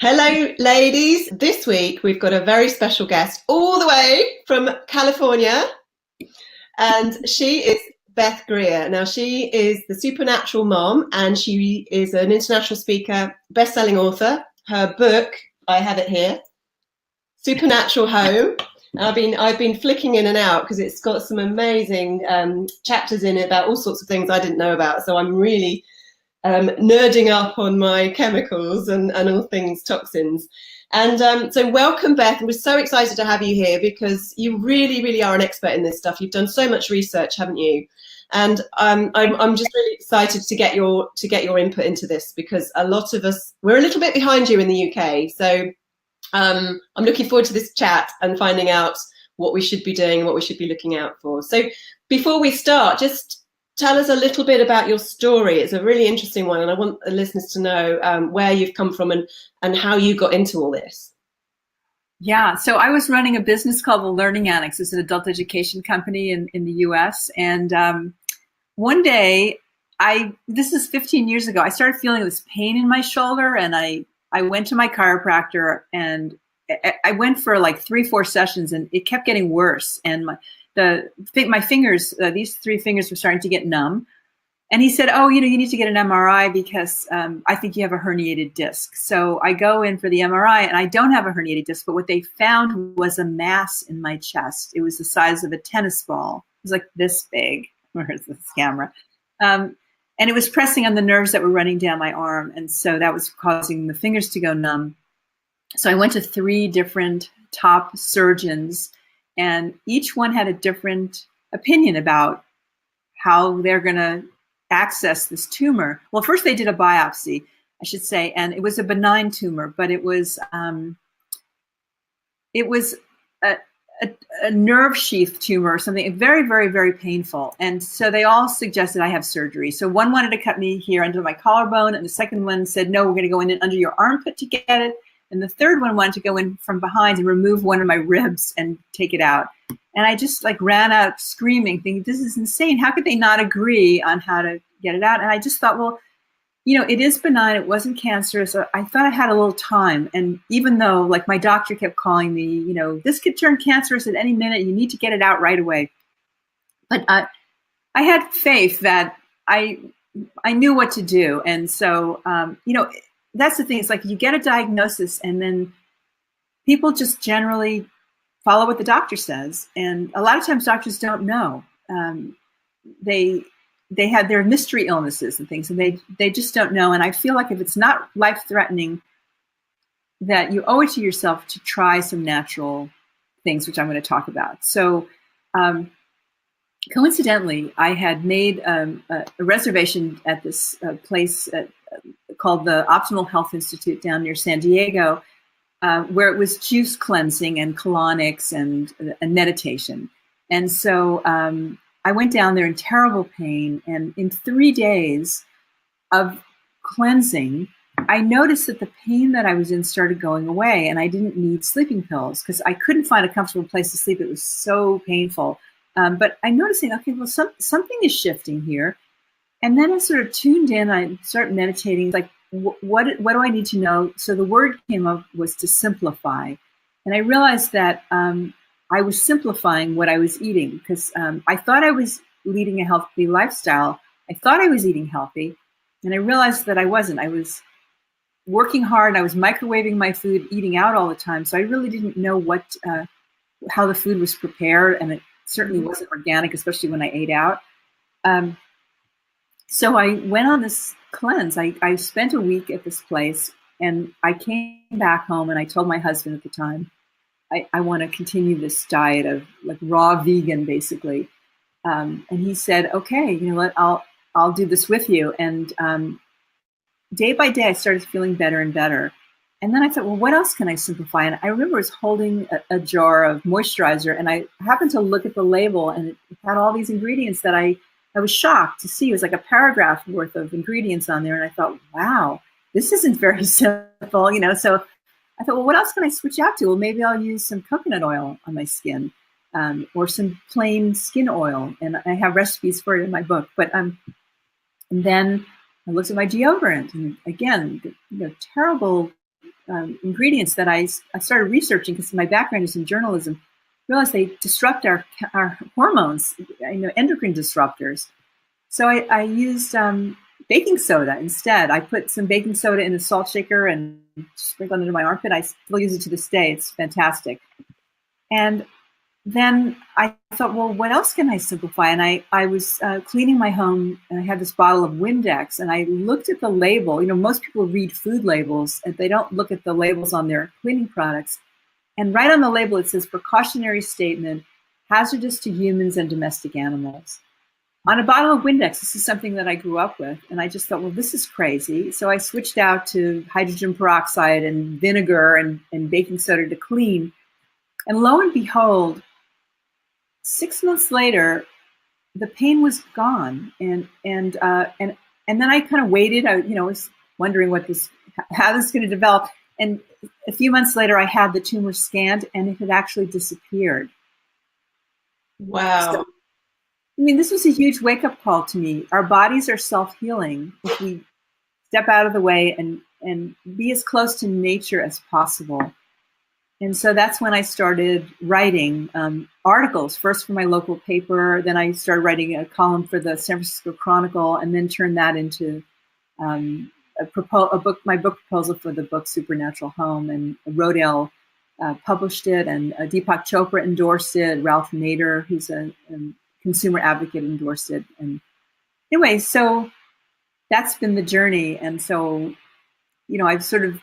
Hello, ladies. This week we've got a very special guest all the way from California, and she is Beth Greer. Now, she is the supernatural mom, and she is an international speaker, best-selling author. Her book, I have it here, Supernatural Home. I've been flicking in and out because it's got some amazing chapters in it about all sorts of things I didn't know about. So I'm really nerding up on my chemicals and all things toxins. And so welcome, Beth. We're so excited to have you here because you really, really are an expert in this stuff. You've done so much research, haven't you? And I'm just really excited to get your input into this because a lot of us, we're a little bit behind you in the UK. So I'm looking forward to this chat and finding out what we should be doing and what we should be looking out for. So before we start, just tell us a little bit about your story. It's a really interesting one, and I want the listeners to know where you've come from and how you got into all this. Yeah, so I was running a business called the Learning Annex. It's an adult education company in the US. And one day, this is 15 years ago, I started feeling this pain in my shoulder, and I went to my chiropractor, and I went for like 3-4 sessions, and it kept getting worse. And my fingers, these 3 fingers were starting to get numb. And he said, oh, you need to get an MRI because I think you have a herniated disc. So I go in for the MRI, and I don't have a herniated disc, but what they found was a mass in my chest. It was the size of a tennis ball. It was like this big. Where's this camera? And it was pressing on the nerves that were running down my arm. And so that was causing the fingers to go numb. So I went to 3 different top surgeons, and each one had a different opinion about how they're going to access this tumor. Well, first they did a biopsy, I should say, and it was a benign tumor, but it was a nerve sheath tumor or something, very, very, very painful. And so they all suggested I have surgery. So one wanted to cut me here under my collarbone, and the second one said, no, we're going to go in under your armpit to get it. And the third one wanted to go in from behind and remove one of my ribs and take it out. And I just ran out screaming, thinking, this is insane. How could they not agree on how to get it out? And I just thought, well, it is benign. It wasn't cancerous. So I thought I had a little time. And even though my doctor kept calling me, this could turn cancerous at any minute. You need to get it out right away. But I had faith that I knew what to do. And so, that's the thing. It's like you get a diagnosis, and then people just generally follow what the doctor says. And a lot of times doctors don't know. They had their mystery illnesses and things, and they just don't know. And I feel like if it's not life-threatening, that you owe it to yourself to try some natural things, which I'm going to talk about. So coincidentally, I had made a reservation at this place called the Optimal Health Institute down near San Diego, where it was juice cleansing and colonics and meditation. And so I went down there in terrible pain, and in 3 days of cleansing, I noticed that the pain that I was in started going away, and I didn't need sleeping pills because I couldn't find a comfortable place to sleep. It was so painful. But I noticed, okay, well, something is shifting here. And then I sort of tuned in. I started meditating, what do I need to know? So the word came up was to simplify. And I realized that I was simplifying what I was eating because I thought I was leading a healthy lifestyle. I thought I was eating healthy. And I realized that I wasn't. I was working hard. I was microwaving my food, eating out all the time. So I really didn't know how the food was prepared. And it certainly wasn't organic, especially when I ate out. So I went on this cleanse. I spent a week at this place, and I came back home, and I told my husband at the time, I want to continue this diet of raw vegan, basically. And he said, okay, I'll do this with you. And day by day, I started feeling better and better. And then I thought, well, what else can I simplify? And I remember I was holding a jar of moisturizer, and I happened to look at the label, and it had all these ingredients that I was shocked to see. It was like a paragraph worth of ingredients on there. And I thought, wow, this isn't very simple, So I thought, well, what else can I switch out to? Well, maybe I'll use some coconut oil on my skin or some plain skin oil. And I have recipes for it in my book. But and then I looked at my deodorant, and again, terrible ingredients that I started researching, because my background is in journalism, realized they disrupt our hormones, endocrine disruptors. So I used baking soda instead. I put some baking soda in a salt shaker and sprinkled it into my armpit. I still use it to this day. It's fantastic. And then I thought, well, what else can I simplify? And I was cleaning my home, and I had this bottle of Windex, and I looked at the label. Most people read food labels, and they don't look at the labels on their cleaning products. And right on the label, it says precautionary statement, hazardous to humans and domestic animals. On a bottle of Windex, this is something that I grew up with. And I just thought, well, this is crazy. So I switched out to hydrogen peroxide and vinegar and baking soda to clean. And lo and behold, 6 months later, the pain was gone. And then I kind of waited. I was wondering how this is going to develop. And a few months later, I had the tumor scanned, and it had actually disappeared. Wow. So, this was a huge wake-up call to me. Our bodies are self-healing if we step out of the way and be as close to nature as possible. And so that's when I started writing articles, first for my local paper. Then I started writing a column for the San Francisco Chronicle, and then turned that into my book proposal for the book Supernatural Home. And Rodale published it, and Deepak Chopra endorsed it. Ralph Nader, who's a consumer advocate, endorsed it. And anyway, so that's been the journey. And so, I've sort of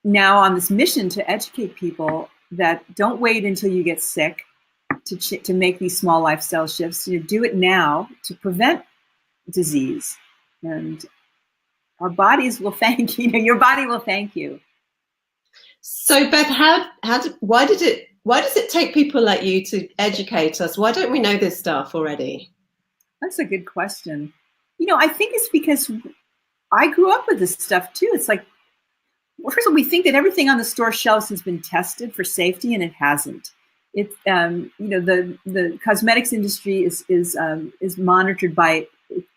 now on this mission to educate people that don't wait until you get sick to make these small lifestyle shifts. Do it now to prevent disease, and our bodies will thank you. Your body will thank you. So Beth, why does it take people like you to educate us? Why don't we know this stuff already? That's a good question. I think it's because I grew up with this stuff too. It's like, well, first of all, we think that everything on the store shelves has been tested for safety, and it hasn't. It's the cosmetics industry is monitored by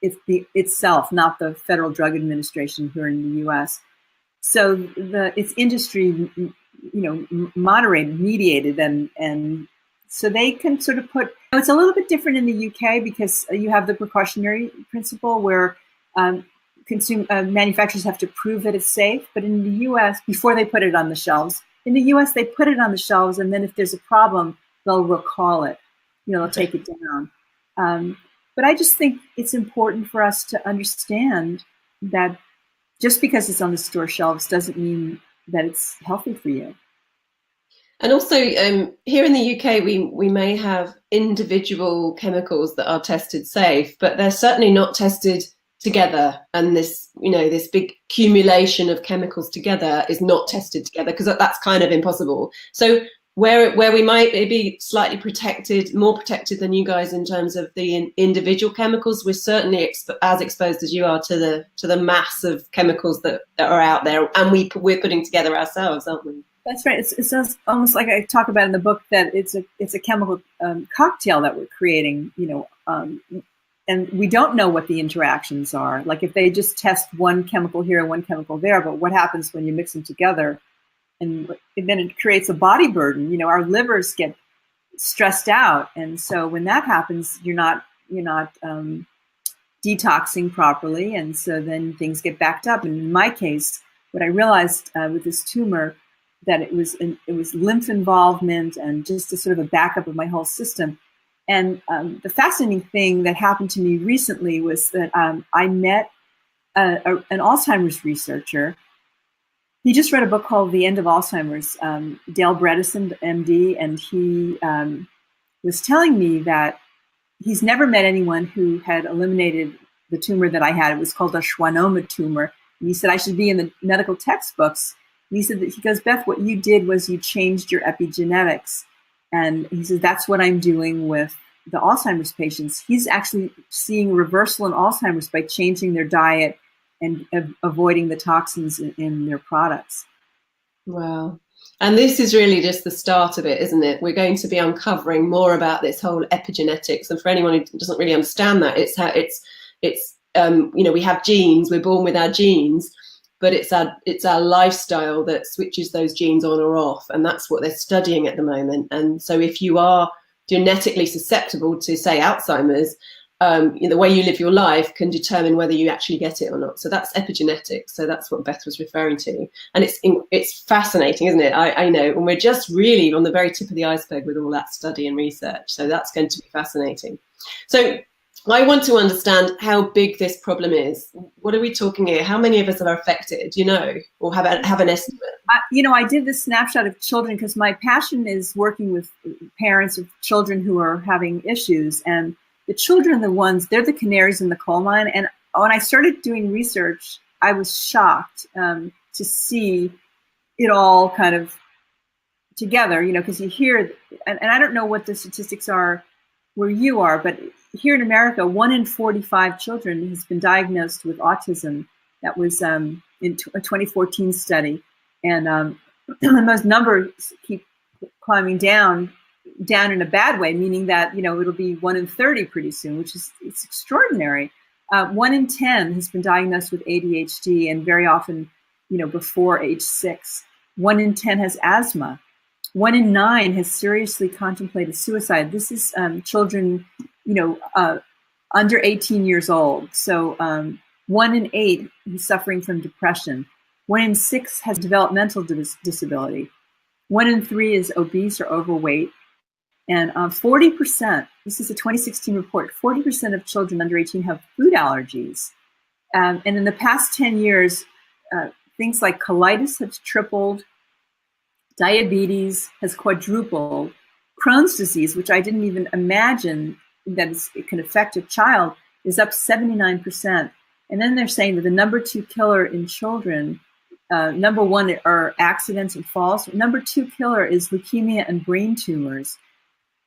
itself, not the Federal Drug Administration here in the U.S. So it's industry, moderated, mediated, and so they can sort of put. It's a little bit different in the UK because you have the precautionary principle where manufacturers have to prove that it's safe. But in the U.S., before they put it on the shelves, in the U.S. they put it on the shelves, and then if there's a problem, they'll recall it. They'll take it down. But I just think it's important for us to understand that just because it's on the store shelves doesn't mean that it's healthy for you. And also here in the UK, we may have individual chemicals that are tested safe, but they're certainly not tested together. And this big accumulation of chemicals together is not tested together because that's kind of impossible. So where we might be slightly more protected than you guys in terms of the individual chemicals, we're certainly as exposed as you are to the mass of chemicals that are out there, and we're putting together ourselves, aren't we? That's right. It's almost like I talk about in the book that it's a chemical cocktail that we're creating, and we don't know what the interactions are. Like if they just test one chemical here and one chemical there, but what happens when you mix them together? And then it creates a body burden. Our livers get stressed out, and so when that happens, you're not detoxing properly, and so then things get backed up. And in my case, what I realized with this tumor, that it was lymph involvement and just a sort of a backup of my whole system. And the fascinating thing that happened to me recently was that I met an Alzheimer's researcher. He just read a book called The End of Alzheimer's, Dale Bredesen, MD, and he was telling me that he's never met anyone who had eliminated the tumor that I had. It was called a schwannoma tumor. And he said, I should be in the medical textbooks. And he said, he goes, Beth, what you did was you changed your epigenetics. And he says, that's what I'm doing with the Alzheimer's patients. He's actually seeing a reversal in Alzheimer's by changing their diet and avoiding the toxins in their products. Wow. And this is really just the start of it, isn't it? We're going to be uncovering more about this whole epigenetics. And for anyone who doesn't really understand that, it's how we have genes, we're born with our genes, but it's our lifestyle that switches those genes on or off, and that's what they're studying at the moment. And so if you are genetically susceptible to, say, Alzheimer's, the way you live your life can determine whether you actually get it or not. So that's epigenetics. So that's what Beth was referring to. And it's fascinating, isn't it? I know. And we're just really on the very tip of the iceberg with all that study and research. So that's going to be fascinating. So I want to understand how big this problem is. What are we talking here? How many of us are affected, or have an estimate? I did this snapshot of children because my passion is working with parents of children who are having issues. And the children are they're the canaries in the coal mine. And when I started doing research, I was shocked to see it all kind of together, because you hear, and I don't know what the statistics are where you are, but here in America, 1 in 45 children has been diagnosed with autism. That was in a 2014 study. And those numbers keep climbing down in a bad way, meaning that, it'll be 1 in 30 pretty soon, it's extraordinary. 1 in 10 has been diagnosed with ADHD, and very often, before age 6. 1 in 10 has asthma. 1 in 9 has seriously contemplated suicide. This is children, under 18 years old. So 1 in 8 is suffering from depression. 1 in 6 has developmental disability. 1 in 3 is obese or overweight. And 40%, this is a 2016 report, 40% of children under 18 have food allergies. And in the past 10 years, things like colitis have tripled, diabetes has quadrupled, Crohn's disease, which I didn't even imagine that it can affect a child, is up 79%. And then they're saying that the number 2 killer in children, number 1 are accidents and falls. Number 2 killer is leukemia and brain tumors.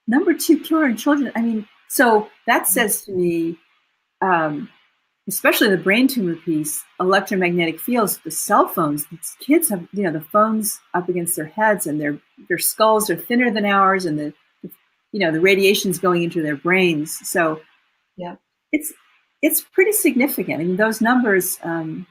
Number 2 killer in children. So that says to me, especially the brain tumor piece, electromagnetic fields, the cell phones, these kids have, the phones up against their heads, and their skulls are thinner than ours, and the radiation's going into their brains. So yeah, it's pretty significant. Those numbers, to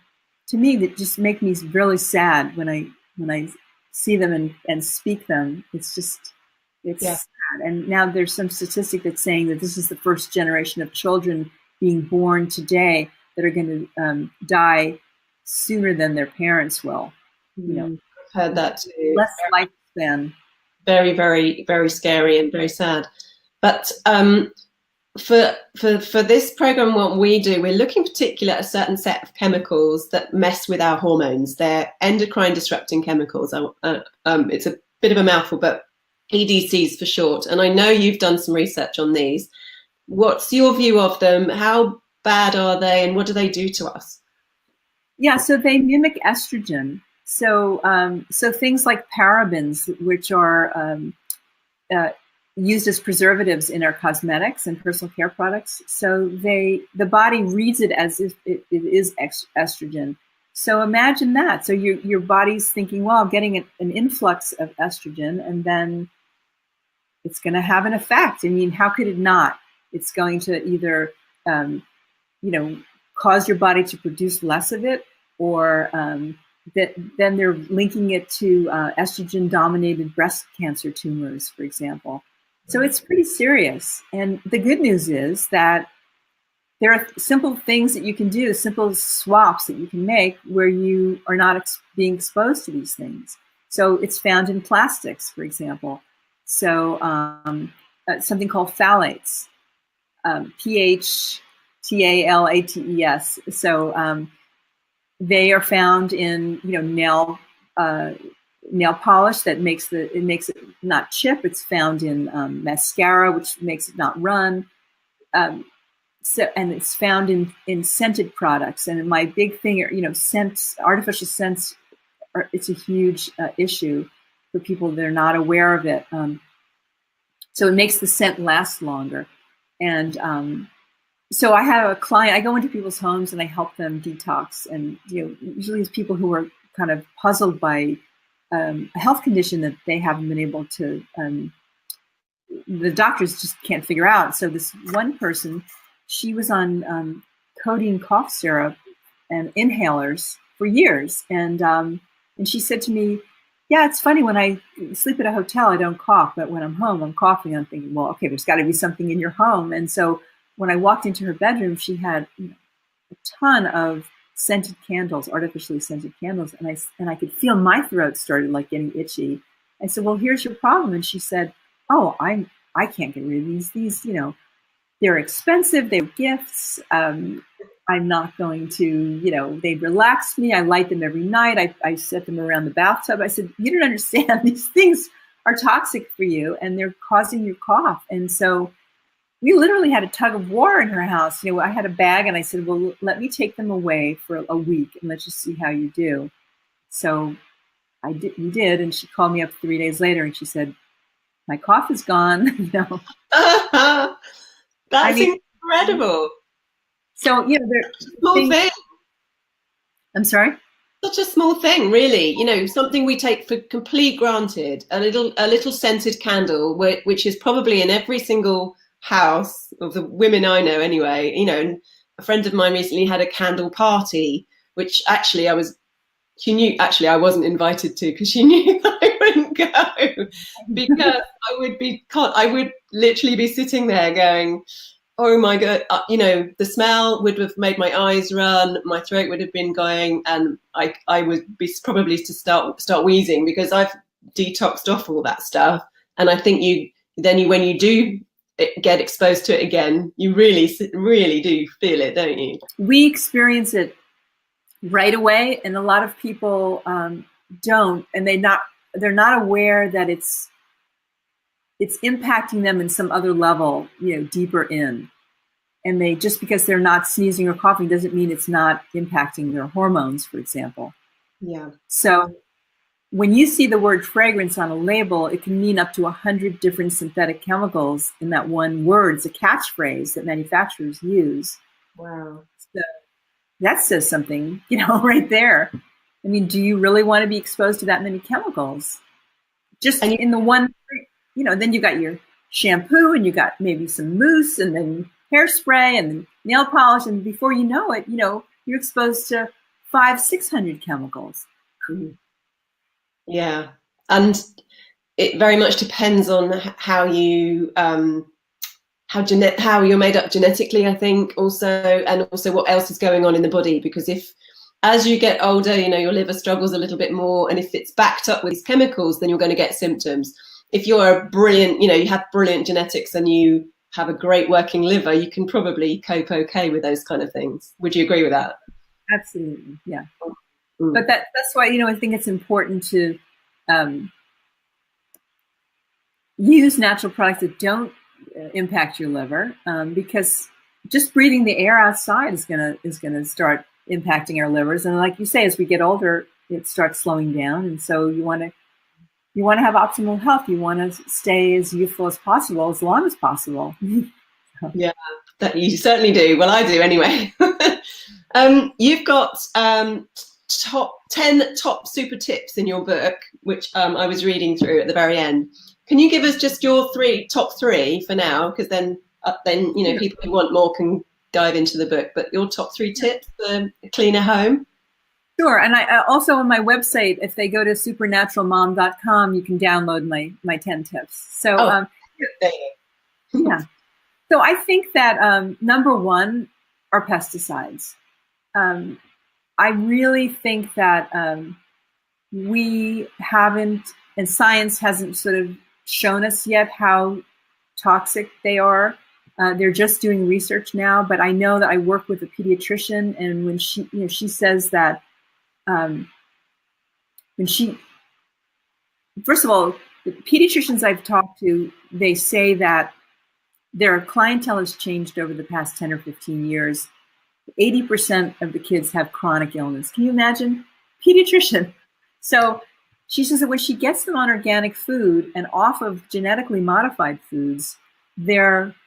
me, that just make me really sad when I see them and speak them. It's sad. And now there's some statistic that's saying that this is the first generation of children being born today that are going to die sooner than their parents will. I've heard that too. Less lifespan. Very, very, very scary and very sad. But for this program, what we do, we're looking particular at a certain set of chemicals that mess with our hormones. They're endocrine disrupting chemicals. It's a bit of a mouthful, but EDCs for short. And I know you've done some research on these. What's your view of them? How bad are they, and what do they do to us? Yeah, so they mimic estrogen. So things like parabens, which are used as preservatives in our cosmetics and personal care products. So the body reads it as if it is estrogen. So imagine that. So your body's thinking, well, I'm getting an influx of estrogen, and then it's going to have an effect. How could it not? It's going to either, cause your body to produce less of it, or then they're linking it to estrogen-dominated breast cancer tumors, for example. So it's pretty serious. And the good news is that there are simple things that you can do, simple swaps that you can make where you are not being exposed to these things. So it's found in plastics, for example. So something called phthalates, PHTALATES. So they are found in nail polish that makes it not chip. It's found in mascara, which makes it not run. And it's found in scented products. And my big thing, scents, artificial scents, it's a huge issue for people that are not aware of it. So it makes the scent last longer. And so I have a client, I go into people's homes and I help them detox. And usually it's people who are kind of puzzled by a health condition that they haven't been able to, the doctors just can't figure out. So this one person, she was on codeine cough syrup and inhalers for years. And she said to me, yeah, it's funny, when I sleep at a hotel, I don't cough, but when I'm home, I'm coughing. I'm thinking, well, okay, there's got to be something in your home. And so when I walked into her bedroom, she had a ton of scented candles, artificially scented candles, and I could feel my throat started like getting itchy. I said, well, here's your problem. And she said, oh, I can't get rid of these. These, they're expensive. They're gifts. I'm not going to, they relax me. I light them every night. I set them around the bathtub. I said, you don't understand. These things are toxic for you and they're causing your cough. And so we literally had a tug of war in her house. I had a bag and I said, well, let me take them away for a week and let's just see how you do. So we did. And she called me up 3 days later and she said, my cough is gone. That's incredible. So, small thing. I'm sorry? Such a small thing, really. Something we take for complete granted. A little scented candle, which is probably in every single house of the women I know anyway. And a friend of mine recently had a candle party, which actually I wasn't invited to because she knew that I wouldn't go because I would literally be sitting there going, oh my God, the smell would have made my eyes run, my throat would have been going, and I would be probably to start wheezing because I've detoxed off all that stuff. And I think when you do get exposed to it again, you really do feel it, don't you? We experience it right away, and a lot of people don't, and they're not aware that it's impacting them in some other level, deeper in. And just because they're not sneezing or coughing doesn't mean it's not impacting their hormones, for example. Yeah. So when you see the word fragrance on a label, it can mean up to 100 different synthetic chemicals in that one word. It's a catchphrase that manufacturers use. Wow. So that says something, right there. I mean, do you really want to be exposed to that many chemicals? Just in the one, then you got your shampoo and you got maybe some mousse and then hairspray and then nail polish. And before you know it, you're exposed to 500-600 chemicals. Mm-hmm. Yeah. And it very much depends on how you, how you're made up genetically, I think, and also what else is going on in the body. Because as you get older, your liver struggles a little bit more, and if it's backed up with these chemicals, then you're going to get symptoms. If you're you have brilliant genetics and you have a great working liver, you can probably cope okay with those kind of things. Would you agree with that? Absolutely, yeah. But that's why, I think it's important to use natural products that don't impact your liver, because just breathing the air outside is gonna start impacting our livers. And like you say, as we get older, it starts slowing down. And so you want to have optimal health. You want to stay as youthful as possible, as long as possible. Yeah, that you certainly do. Well, I do anyway. You've got 10 top super tips in your book, which I was reading through at the very end. Can you give us just your top three for now? Because then people who want more can dive into the book. But your top 3 tips for a cleaner home. Sure. And I also on my website, if they go to supernaturalmom.com, you can download my 10 tips. So yeah. So I think that number one are pesticides. I really think that we haven't, and science hasn't sort of shown us yet how toxic they are. They're just doing research now, but I know that I work with a pediatrician, and when she says that first of all, the pediatricians I've talked to, they say that their clientele has changed over the past 10 or 15 years. 80% of the kids have chronic illness. Can you imagine? Pediatrician. So she says that when she gets them on organic food and off of genetically modified foods,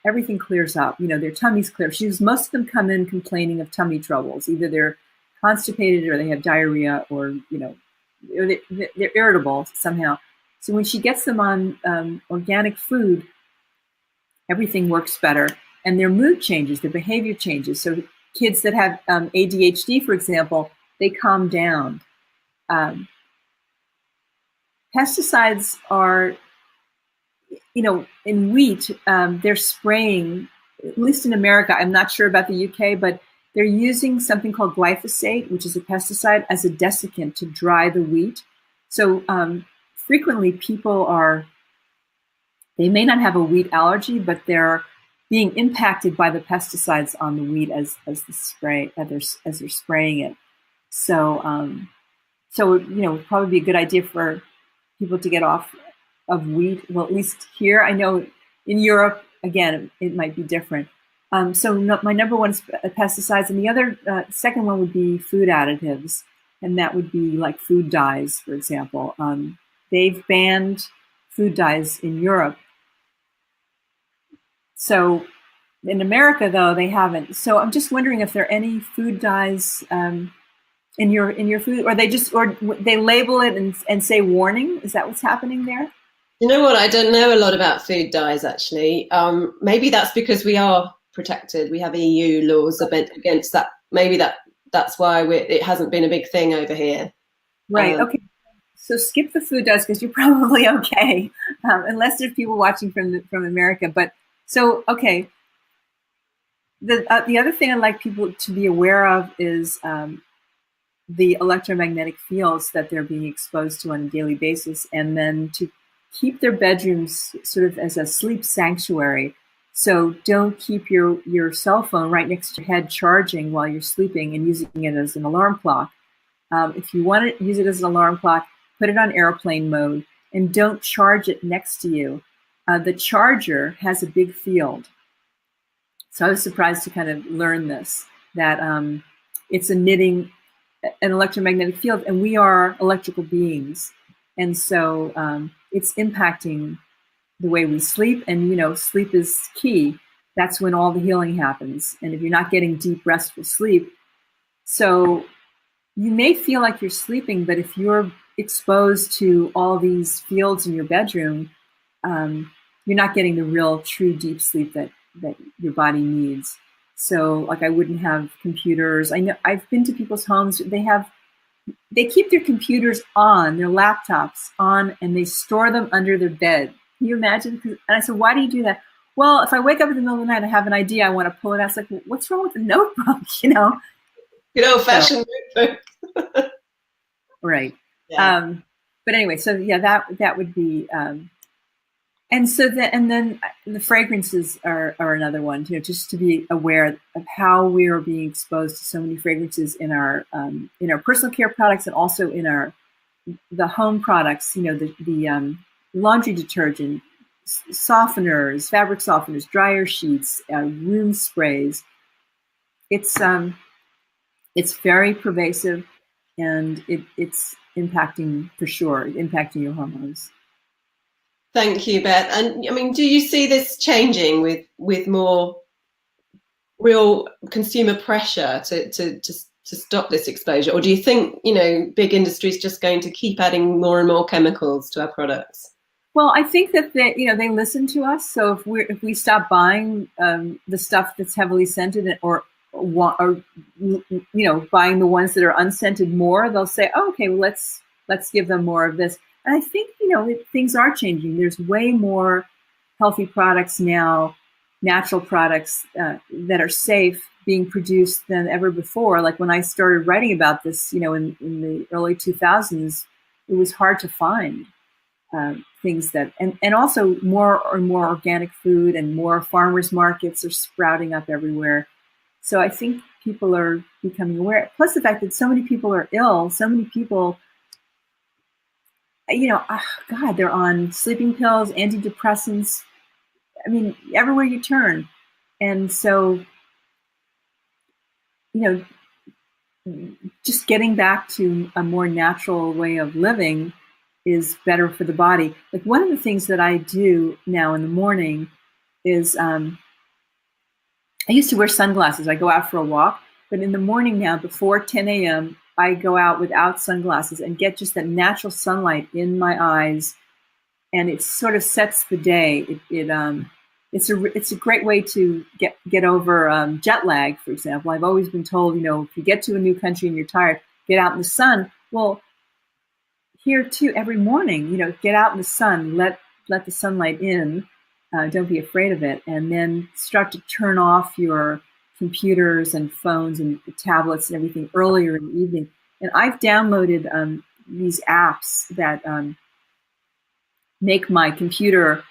everything clears up. Their tummies clear. Most of them come in complaining of tummy troubles. Either they're constipated or they have diarrhea, or they're irritable somehow. So when she gets them on organic food, everything works better, and their mood changes, their behavior changes. So kids that have ADHD, for example, they calm down. Pesticides are, in wheat, they're spraying, at least in America, I'm not sure about the UK, but they're using something called glyphosate, which is a pesticide, as a desiccant to dry the wheat. So frequently they may not have a wheat allergy, but they're being impacted by the pesticides on the wheat as they're spraying it. So probably be a good idea for people to get off of wheat. Well, at least here, I know in Europe, again, it might be different. My number one is pesticides, and the other second one would be food additives, and that would be like food dyes, for example. They've banned food dyes in Europe. So in America, though, they haven't. So I'm just wondering if there are any food dyes in your food, or they label it and say warning. Is that what's happening there? You know what? I don't know a lot about food dyes, actually. Maybe that's because we are protected. We have EU laws against that. Maybe that's why it hasn't been a big thing over here. Right. Okay. So skip the food dyes because you're probably okay, unless there's people watching from America. But so okay. The other thing I'd like people to be aware of is the electromagnetic fields that they're being exposed to on a daily basis, and then to keep their bedrooms sort of as a sleep sanctuary. So don't keep your cell phone right next to your head charging while you're sleeping and using it as an alarm clock. If you want to use it as an alarm clock, put it on airplane mode and don't charge it next to you. The charger has a big field. So I was surprised to kind of learn this, that it's emitting an electromagnetic field, and we are electrical beings. And so it's impacting the way we sleep, and sleep is key. That's when all the healing happens. And if you're not getting deep, restful sleep, so you may feel like you're sleeping, but if you're exposed to all these fields in your bedroom, you're not getting the real, true, deep sleep that your body needs. So, like, I wouldn't have computers. I know I've been to people's homes. They keep their computers on, their laptops on, and they store them under their bed. Can you imagine? And I said, why do you do that? Well, if I wake up in the middle of the night, I have an idea, I want to pull it out. It's like, well, what's wrong with the notebook? Good old-fashioned notebook. Right. Yeah. But anyway, so yeah, that would be. And then the fragrances are another one, just to be aware of how we are being exposed to so many fragrances in our personal care products, and also in the home products, the laundry detergent, softeners, fabric softeners, dryer sheets, room sprays. It's very pervasive, and it's impacting, for sure, impacting your hormones. Thank you, Beth. And I mean, do you see this changing with more real consumer pressure to stop this exposure, or do you think big industry is just going to keep adding more and more chemicals to our products? Well, I think that they listen to us. So if we stop buying the stuff that's heavily scented, or buying the ones that are unscented more, they'll say, oh, okay, well, let's give them more of this. And I think, things are changing. There's way more healthy products now, natural products that are safe, being produced than ever before. Like when I started writing about this, in the early 2000s, it was hard to find things that, and also more and more organic food, and more farmers markets are sprouting up everywhere. So I think people are becoming aware. Plus the fact that so many people are ill, so many people, they're on sleeping pills, antidepressants. I mean, everywhere you turn. And so, just getting back to a more natural way of living is better for the body. Like one of the things that I do now in the morning is, I used to wear sunglasses. I go out for a walk, but in the morning now, before 10 a.m., I go out without sunglasses and get just that natural sunlight in my eyes, and it sort of sets the day. It's a great way to get over jet lag, for example. I've always been told, if you get to a new country and you're tired, get out in the sun. Well, here too, every morning, get out in the sun, let the sunlight in. Don't be afraid of it. And then start to turn off your computers and phones and tablets and everything earlier in the evening. And I've downloaded these apps that make my computer,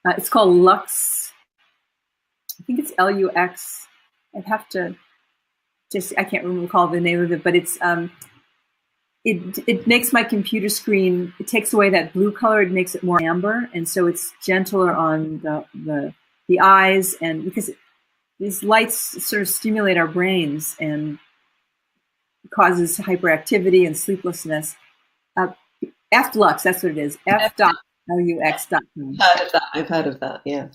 it's called Lux. I think it's Lux. I'd have to I can't recall the name of it, but it's it makes my computer screen, it takes away that blue color, it makes it more amber, and so it's gentler on the eyes, and because these lights sort of stimulate our brains and causes hyperactivity and sleeplessness. Flux, that's what it is. F.lux.com. I've heard of that. Yeah.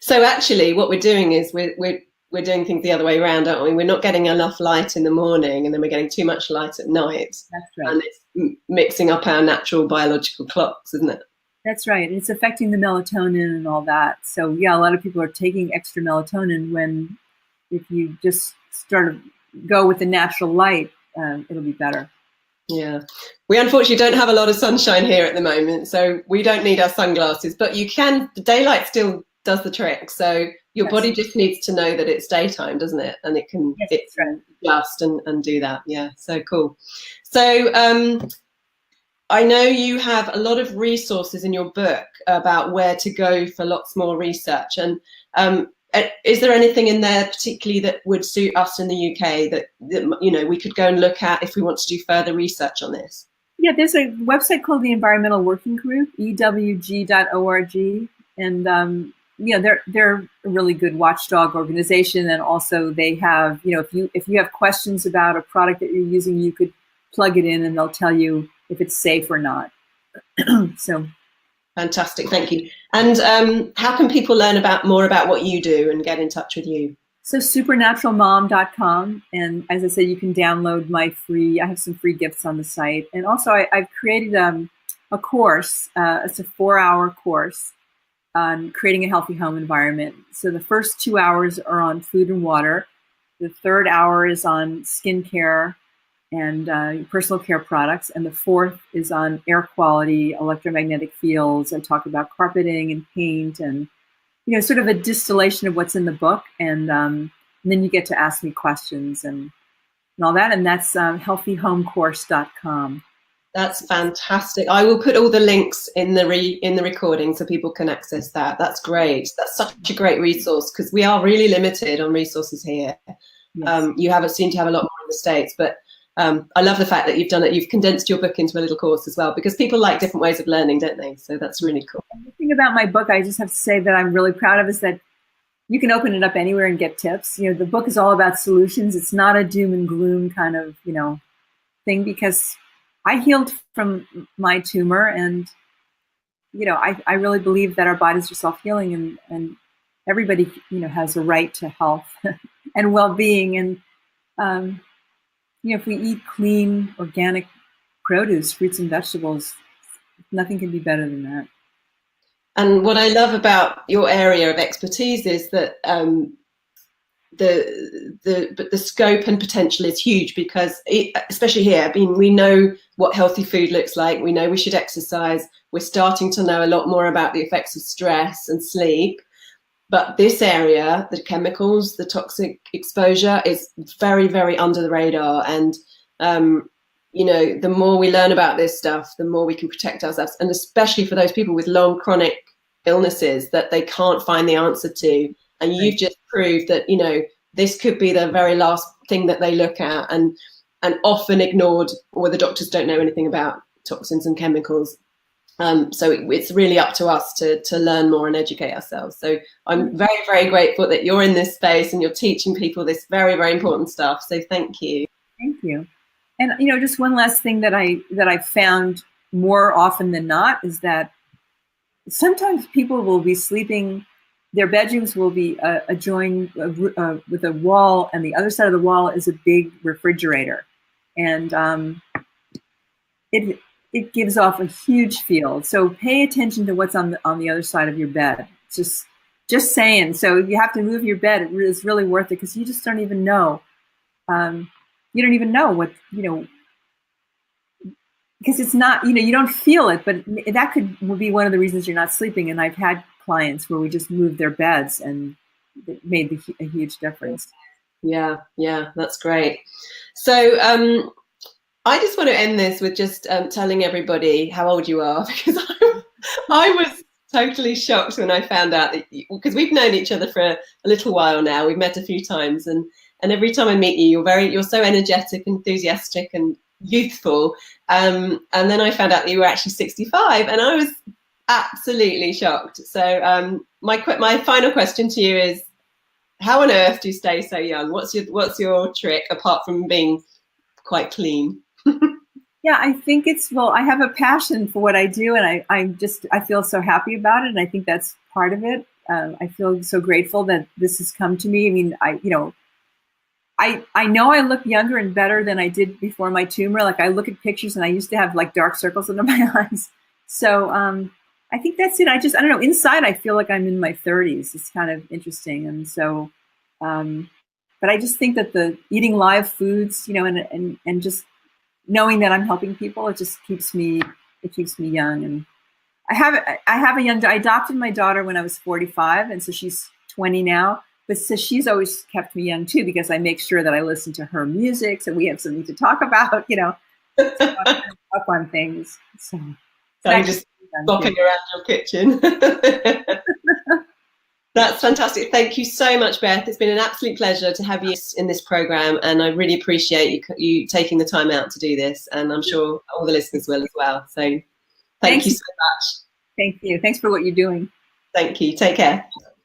So actually, what we're doing is we're doing things the other way around, aren't we? We're not getting enough light in the morning, and then we're getting too much light at night. That's right. And it's mixing up our natural biological clocks, isn't it? That's right. It's affecting the melatonin and all that. So yeah, a lot of people are taking extra melatonin when, if you just start to go with the natural light, it'll be better. Yeah. We unfortunately don't have a lot of sunshine here at the moment, so we don't need our sunglasses, but you can, the daylight still does the trick. So your body just needs to know that it's daytime, doesn't it? And it can adjust and do that. Yeah. So cool. So I know you have a lot of resources in your book about where to go for lots more research. And is there anything in there particularly that would suit us in the UK that we could go and look at if we want to do further research on this? Yeah, there's a website called the Environmental Working Group, ewg.org. And they're a really good watchdog organization. And also they have, if you have questions about a product that you're using, you could plug it in and they'll tell you if it's safe or not. So fantastic, thank you. And how can people learn more about what you do and get in touch with you? So supernaturalmom.com, and as I said, you can download I have some free gifts on the site. And also I've created a course, it's a 4-hour course on creating a healthy home environment. So the first 2 hours are on food and water. The third hour is on skincare and personal care products. And the fourth is on air quality, electromagnetic fields. I talk about carpeting and paint and, sort of a distillation of what's in the book. And then you get to ask me questions and all that. And that's healthyhomecourse.com. That's fantastic. I will put all the links in the recording so people can access that. That's great. That's such a great resource because we are really limited on resources here. Yes. You seem to have a lot more in the States, but I love the fact that you've done it. You've condensed your book into a little course as well, because people like different ways of learning, don't they? So that's really cool. The thing about my book, I just have to say that I'm really proud of is that you can open it up anywhere and get tips. The book is all about solutions. It's not a doom and gloom kind of, thing, because I healed from my tumor, and I really believe that our bodies are self-healing, and everybody has a right to health and well-being. And if we eat clean, organic produce, fruits and vegetables, nothing can be better than that. And what I love about your area of expertise is that the scope and potential is huge, because especially here, we know what healthy food looks like. We know we should exercise. We're starting to know a lot more about the effects of stress and sleep. But this area, the chemicals, the toxic exposure, is very, very under the radar. And, the more we learn about this stuff, the more we can protect ourselves. And especially for those people with long chronic illnesses that they can't find the answer to. And you've just proved that, this could be the very last thing that they look at, and often ignored, or the doctors don't know anything about toxins and chemicals. So it's really up to us to learn more and educate ourselves. So I'm very, very grateful that you're in this space and you're teaching people this very, very important stuff. So thank you. Thank you. And, just one last thing that I found more often than not is that sometimes people will be sleeping, their bedrooms will be adjoined with a wall, and the other side of the wall is a big refrigerator. And it gives off a huge field. So pay attention to what's on the other side of your bed. Just saying. So if you have to move your bed, it is really worth it, because you just don't even know. You don't even know what, because it's not, you know, you don't feel it, but that would be one of the reasons you're not sleeping. And I've had clients where we just moved their beds and it made a huge difference. Yeah, that's great. So I just want to end this with just telling everybody how old you are, because I was totally shocked when I found out that, because we've known each other for a little while now. We've met a few times, and every time I meet you, you're so energetic, enthusiastic, and youthful. And then I found out that you were actually 65, and I was absolutely shocked. So my final question to you is, how on earth do you stay so young? What's your trick, apart from being quite clean? Yeah, I think I have a passion for what I do, and I feel so happy about it. And I think that's part of it. I feel so grateful that this has come to me. I mean, I know I look younger and better than I did before my tumor. Like, I look at pictures and I used to have like dark circles under my eyes. So I think that's it. I don't know. Inside, I feel like I'm in my 30s. It's kind of interesting. And so, but I just think that the eating live foods, you know, and just knowing that I'm helping people, it keeps me young. And I adopted my daughter when I was 45, and so she's 20 now. But so she's always kept me young too, because I make sure that I listen to her music, so we have something to talk about, you know, up on things. So I'm just bopping around your kitchen. That's fantastic. Thank you so much, Beth. It's been an absolute pleasure to have you in this program, and I really appreciate you taking the time out to do this, and I'm sure all the listeners will as well. So thank you so much. Thank you. Thanks for what you're doing. Thank you. Take care.